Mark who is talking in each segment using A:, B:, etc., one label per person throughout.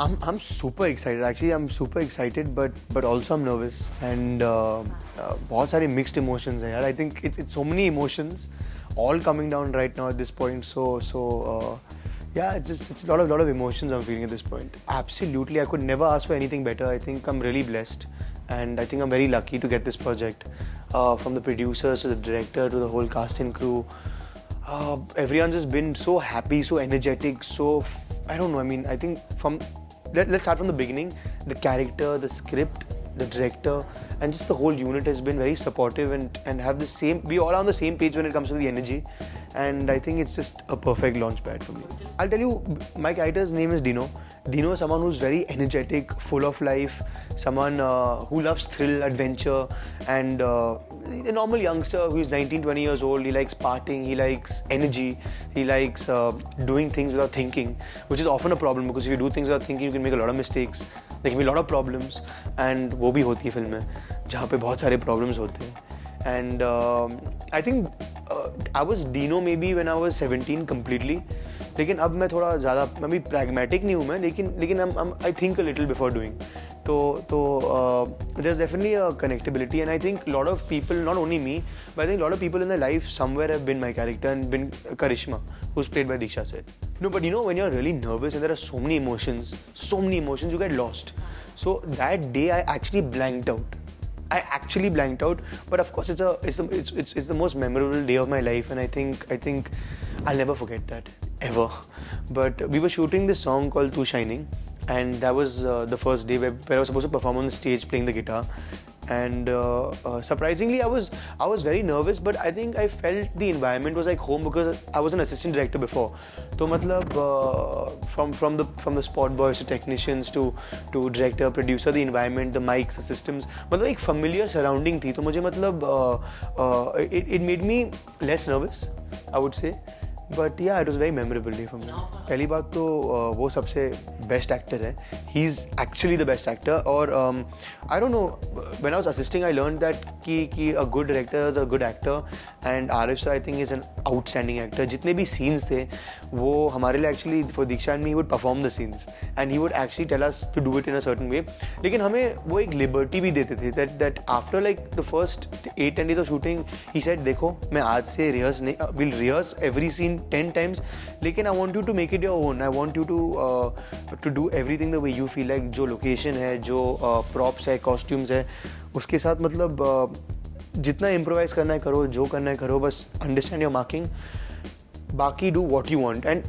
A: I'm super excited. Actually, I'm super excited, but also I'm nervous and बहुत सारे mixed emotions हैं यार. I think it's so many emotions, all coming down right now at this point. Yeah, it's a lot of emotions I'm feeling at this point. Absolutely, I could never ask for anything better. I think I'm really blessed, and I think I'm very lucky to get this project. From the producers to the director to the whole cast and crew, everyone's just been so happy, so energetic, I don't know. I mean, I think let's start from the beginning. The character, the script, the director, and just the whole unit has been very supportive and have the same. We all are on the same page when it comes to the energy, and I think it's just a perfect launch pad for me. I'll tell you, my character's name is Dino. Dino is someone who's very energetic, full of life, someone who loves thrill, adventure, and a normal youngster who is 19, 20 years old. He likes partying, he likes energy, he likes doing things without thinking, which is often a problem because if you do things without thinking, you can make a lot of mistakes. There can be a lot of problems, and वो भी होती है film में जहाँ पे बहुत सारे problems होते हैं. And I think I was Dino maybe when I was 17 completely. लेकिन अब मैं थोड़ा ज़्यादा अभी pragmatic नहीं हूँ मैं, लेकिन I think a little before doing. So there's definitely a connectability, and I think a lot of people, not only me, but I think a lot of people in their life somewhere have been my character and been Karishma, who's played by Diksha Seth. No, but you know, when you're really nervous and there are so many emotions, you get lost. So that day I actually blanked out. But of course it's the most memorable day of my life, and I think I'll never forget that ever. But we were shooting this song called Tu Shining, and that was the first day where I was supposed to perform on the stage playing the guitar. And surprisingly, I was very nervous, but I think I felt the environment was like home because I was an assistant director before. So matlab, from the spot boys to technicians to director, producer, the environment, the mics, the systems, matlab एक familiar surrounding थी. तो मुझे matlab it made me less nervous, I would say. But yeah, it was a very memorable day for me. पहली बात तो वो सबसे best actor है. He's actually the best actor. और I don't know, when I was assisting, I learned that कि a good director is a good actor, and Arif sir I think is an outstanding actor. जितने भी scenes थे वो हमारे लिए actually for Diksha and me, he would perform the scenes and he would actually tell us to do it in a certain way. लेकिन हमें वो एक liberty भी देते थे that after like the first 8-10 days of shooting, he said देखो मैं आज से rehearse नहीं, we'll rehearse every scene 10 times, लेकिन I want you to make it your own. I want you to do everything the way you feel like. जो location है, जो props है, costumes है, उसके साथ मतलब जितना improvise करना है करो, जो करना है करो, बस understand your marking, बाकी do what you want. And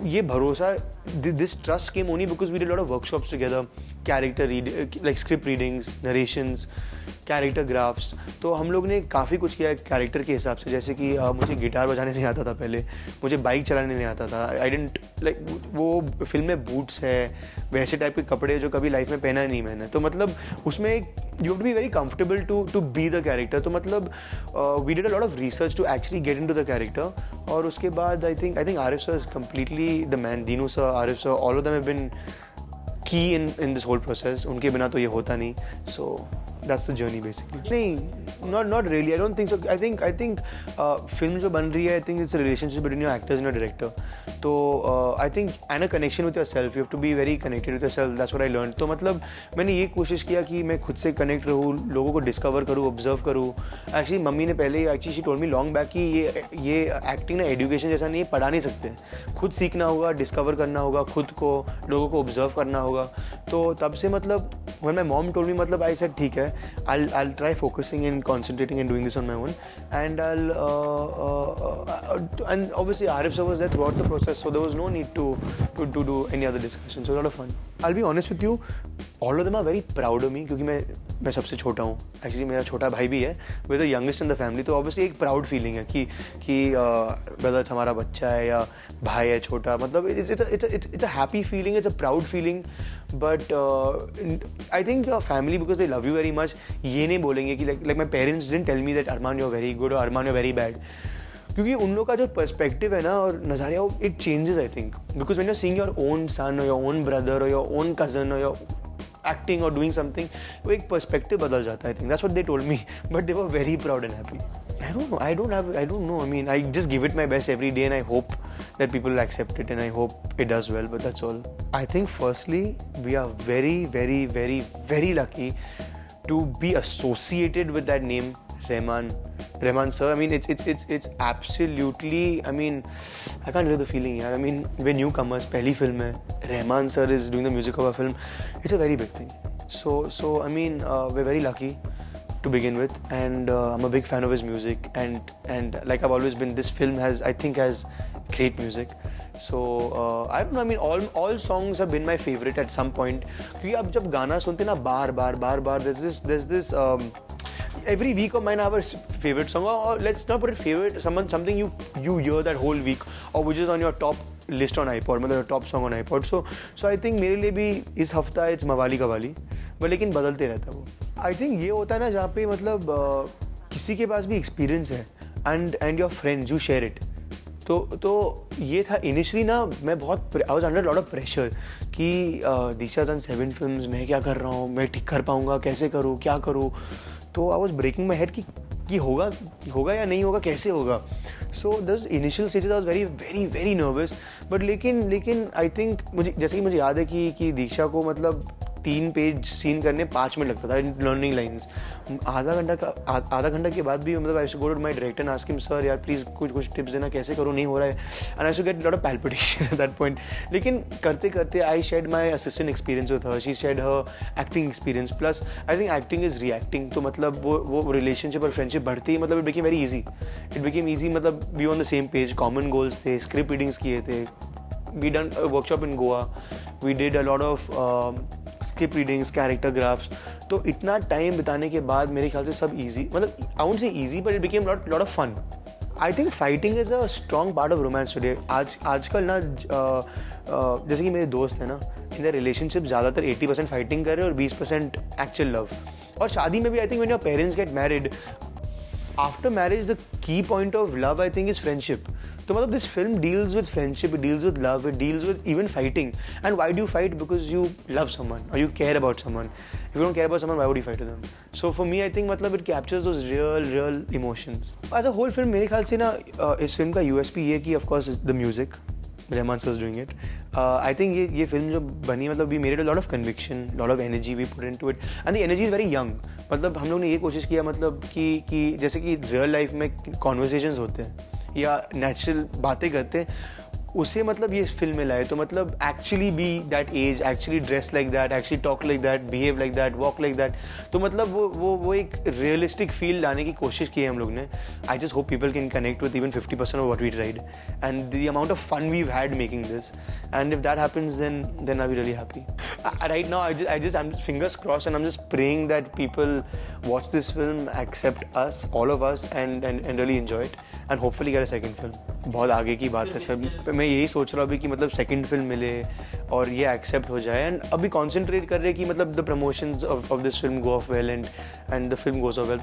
A: ये भरोसा, this trust came only because we did a lot of workshops together, character like script readings, narrations, character graphs. तो हम लोग ने काफ़ी कुछ किया कैरेक्टर के हिसाब से. जैसे कि मुझे गिटार बजाने नहीं आता था पहले, मुझे बाइक चलाने नहीं आता था. आई डेंट लाइक वो फिल्म में बूट्स है, वैसे टाइप के कपड़े जो कभी लाइफ में पहना नहीं मैंने. तो मतलब उसमें एक you have to be very comfortable to be the character. तो मतलब we did a lot of research to actually get into the character. और उसके बाद I think Arif sir is completely the man. Dinu sir, Arif sir, all of them have been key in this whole process. उनके बिना तो ये होता नहीं. सो that's the journey basically. नहीं, not really. I don't think so. I think film जो बन रही है, I think it's a relationship between your actors and your director. तो I think and a connection with yourself. You have to be very connected with yourself. That's what I learned. तो मतलब मैंने ये कोशिश किया कि मैं खुद से कनेक्ट रहूँ, लोगों को डिस्कवर करूँ, ऑब्जर्व करूँ. एक्चुअली मम्मी ने पहले actually she told me long back कि ये एक्टिंग ना एजुकेशन जैसा नहीं है, पढ़ा नहीं सकते. खुद सीखना होगा, डिस्कवर करना होगा खुद को, लोगों को ऑब्जर्व करना होगा. तो तब से मतलब when my mom told me, मतलब I said ठीक है, I'll try focusing and concentrating and doing this on my own, and and obviously Arif sir was there throughout the process, so there was no need to do any other discussion. So it was a lot of fun. I'll be honest with you, all of them are very proud of me क्योंकि मैं सबसे छोटा हूँ. Actually मेरा छोटा भाई भी है, we're the youngest in the family. तो obviously एक प्राउड फीलिंग है कि whether हमारा बच्चा है या भाई है छोटा, मतलब it's a happy feeling, it's a proud feeling. But I think your family, because they love you very much, ये नहीं बोलेंगे कि like my parents didn't tell me that Arman you're very good or Arman you're very bad. क्योंकि उन लोग का जो perspective है ना और नज़रिया, वो it changes I think. Because when you are seeing your own son और योर ओन ब्रदर और योर ओन कजन और योर एक्टिंग और डूइंग समथिंग, वो एक पर्सपेक्टिव बदल जाता है. I think that's what they told me, but they were very proud and happy. I don't know. I mean, I just give it my best every day, and I hope that people will accept it, and I hope it does well. But that's all. I think firstly, we are very, very, very, very lucky to be associated with that name, Rahman sir. I mean, it's absolutely. I mean, I can't live the feeling. Yeah. I mean, we're newcomers. पहली film है. Rahman sir is doing the music of a film. It's a very big thing. So I mean, we're very lucky to begin with, and I'm a big fan of his music, and like I've always been, this film has great music. So I don't know, I mean, all songs have been my favorite at some point, क्योंकि आप जब गाना सुनते हैं ना बार there's this every week of mine I have a favorite song, or let's not put it favorite, something you hear that whole week, or which is on your top list on iPod, मतलब your top song on iPod. So I think मेरे लिए भी इस हफ्ता it's मवाली qawwali, but लेकिन बदलते रहता है वो. I think ये होता है ना जहाँ पे मतलब किसी के पास भी experience है and your friends you share it. तो ये था इनिशियली ना, मैं बहुत I was under lot of pressure कि दीक्षा's done 7 films, मैं क्या कर रहा हूँ, मैं ठीक कर पाऊँगा, कैसे करूँ, क्या करूँ. तो I was breaking my head कि होगा या नहीं होगा, कैसे होगा. So this initial stages I was very very very nervous. But लेकिन आई थिंक मुझे याद है कि दीक्षा को मतलब 3 पेज सीन करने 5 मिनट लगता था लर्निंग लाइन्स. आधा घंटा के बाद भी मतलब I should go to my director and ask him, sir यार प्लीज़ कुछ टिप्स देना, कैसे करूँ, नहीं हो रहा है. And I should get lot of palpitation at that point. लेकिन करते करते I shared my assistant experience with her, she shared her acting experience. Plus I think acting is reacting. तो मतलब वो रिलेशनशिप और फ्रेंडशिप बढ़ती ही मतलब इट बिकेम वेरी ईजी. मतलब we on the same page, common goals थे, script readings किए थे. We done a workshop in Goa. We did a lot of script readings, character graphs. तो इतना टाइम बिताने के बाद मेरे ख्याल से सब easy, मतलब I won't say easy, but it became lot of fun. I think fighting is a strong part of romance today. आजकल ना जैसे कि मेरे दोस्त हैं ना, in their relationship ज़्यादातर 80% फाइटिंग कर रहे हैं और 20% actual love. और शादी में भी I think when your parents get married, after marriage the key point of love I think is friendship. तो मतलब this film deals with friendship, it deals with love, it deals with even fighting. And why do you fight? Because you love someone or you care about someone. If you don't care about someone, why would you fight with them? So for me I think मतलब it captures those real emotions. As a whole film मेरे ख्याल से ना इस film का USP ये कि of course is the music. Rahman sir is doing it. I think ये फिल्म जो बनी मतलब we made it a lot of conviction, lot of energy we put into it, and the energy is very young. मतलब हम लोग ने ये कोशिश किया मतलब कि जैसे कि रियल लाइफ में कॉन्वर्सेशंस होते हैं या नेचुरल बातें करते हैं, उसे मतलब ये फिल्म में लाए. तो मतलब actually be that age, actually dress like that, actually talk like that, behave like that, walk like that. तो मतलब वो एक रियलिस्टिक फील लाने की कोशिश की है हम लोग ने. I just hope people can connect with even 50% of what we tried and the amount of fun we had making this. And if that happens then I be really happy. Right now I'm fingers crossed and I'm just praying that people watch this film, accept us, all of us, and really enjoy it and hopefully get a second film. बहुत आगे की बात है sir. मैं यही सोच रहा हूँ कि मतलब सेकंड फिल्म मिले और ये एक्सेप्ट हो जाए. एंड अभी कॉन्सेंट्रेट कर रहे हैं कि मतलब the promotions of this film go of well and the film goes off well.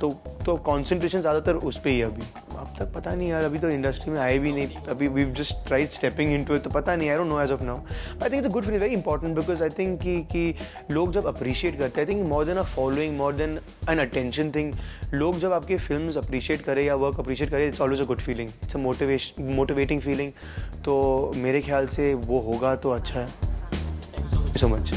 A: तो कॉन्सेंट्रेशन ज़्यादातर उस पर ही है अभी. अब तक पता नहीं यार, अभी तो इंडस्ट्री में आए भी नहीं. अभी we just tried stepping into it, तो पता नहीं, I don't know as of now. I think it's a good film, very important, because I think कि लोग जब अप्रिशिएट करते हैं, I think more than a following, more than an attention thing, लोग जब आपके फिल्म्स अप्रिशिएट करें या वर्क अप्रिशिएट करें, it's always a good feeling, it's a motivating feeling. तो मेरे ख्याल से वो होगा तो अच्छा है. Thank you so much.